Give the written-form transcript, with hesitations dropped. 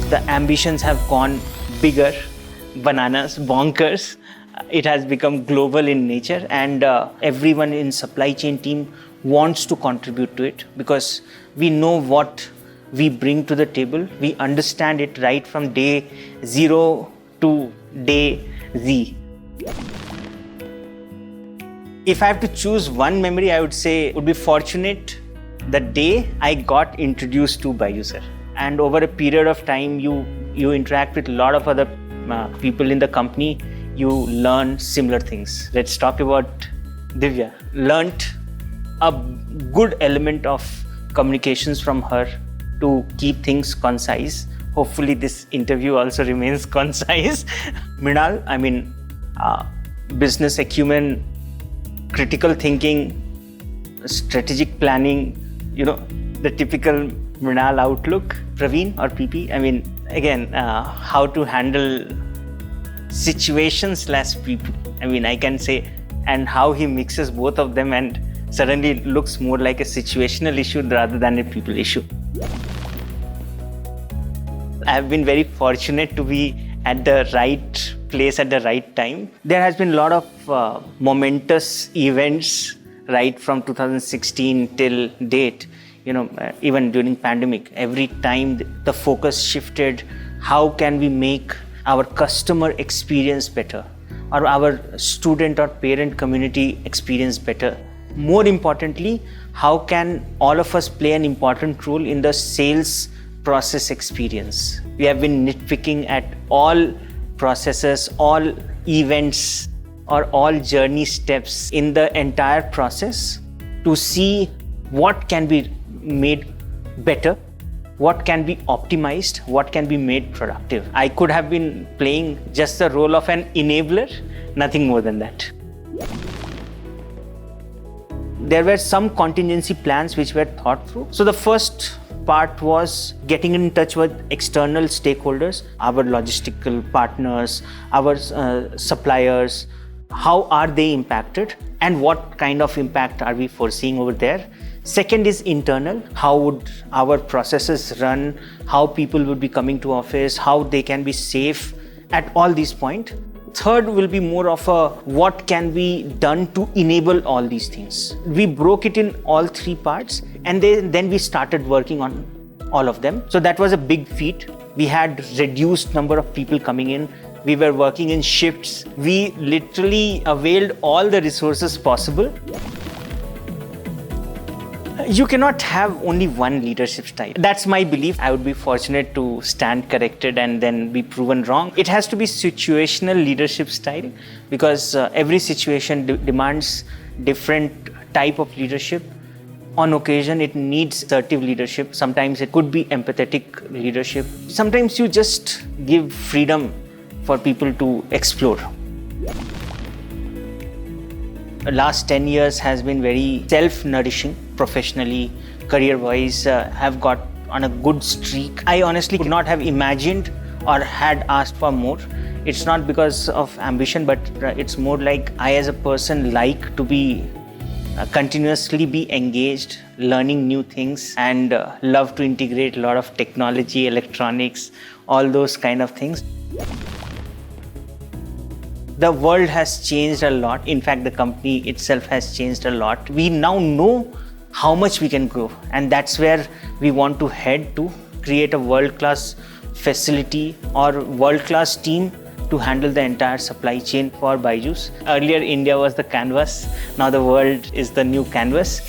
The ambitions have gone bigger, bananas, bonkers. It has become global in nature, and everyone in supply chain team wants to contribute to it because we know what we bring to the table. We understand it right from day 0 to day Z. If I have to choose one memory, I would say it would be fortunate the day I got introduced to Byju sir. And over a period of time, you interact with a lot of other people in the company, you learn similar things. Let's talk about Divya. Learned a good element of communications from her to keep things concise. Hopefully this interview also remains concise. Mrinal, business acumen, critical thinking, strategic planning, the typical Mrinal outlook. Praveen or PP, how to handle situations / people. I can say, and how he mixes both of them and suddenly it looks more like a situational issue rather than a people issue. I have been very fortunate to be at the right place at the right time. There has been a lot of momentous events right from 2016 till date. Even during pandemic, every time the focus shifted, how can we make our customer experience better or our student or parent community experience better? More importantly, how can all of us play an important role in the sales process experience? We have been nitpicking at all processes, all events or all journey steps in the entire process to see what can be made better, what can be optimized, what can be made productive. I could have been playing just the role of an enabler, nothing more than that. There were some contingency plans which were thought through. So the first part was getting in touch with external stakeholders, our logistical partners, our suppliers. How are they impacted and what kind of impact are we foreseeing over there? Second is internal. How would our processes run? How people would be coming to office? How they can be safe at all these points. Third will be more of a what can be done to enable all these things. We broke it in all three parts and then we started working on all of them. So that was a big feat. We had reduced number of people coming in. We were working in shifts. We literally availed all the resources possible. You cannot have only one leadership style. That's my belief. I would be fortunate to stand corrected and then be proven wrong. It has to be situational leadership style because every situation demands different type of leadership. On occasion, it needs assertive leadership. Sometimes it could be empathetic leadership. Sometimes you just give freedom for people to explore. The last 10 years has been very self-nourishing professionally, career-wise, have got on a good streak. I honestly could not have imagined or had asked for more. It's not because of ambition, but it's more like I as a person like to be continuously be engaged, learning new things and love to integrate a lot of technology, electronics, all those kind of things. The world has changed a lot. In fact, the company itself has changed a lot. We now know how much we can grow, and that's where we want to head to, create a world-class facility or world-class team to handle the entire supply chain for Byju's. Earlier, India was the canvas. Now the world is the new canvas.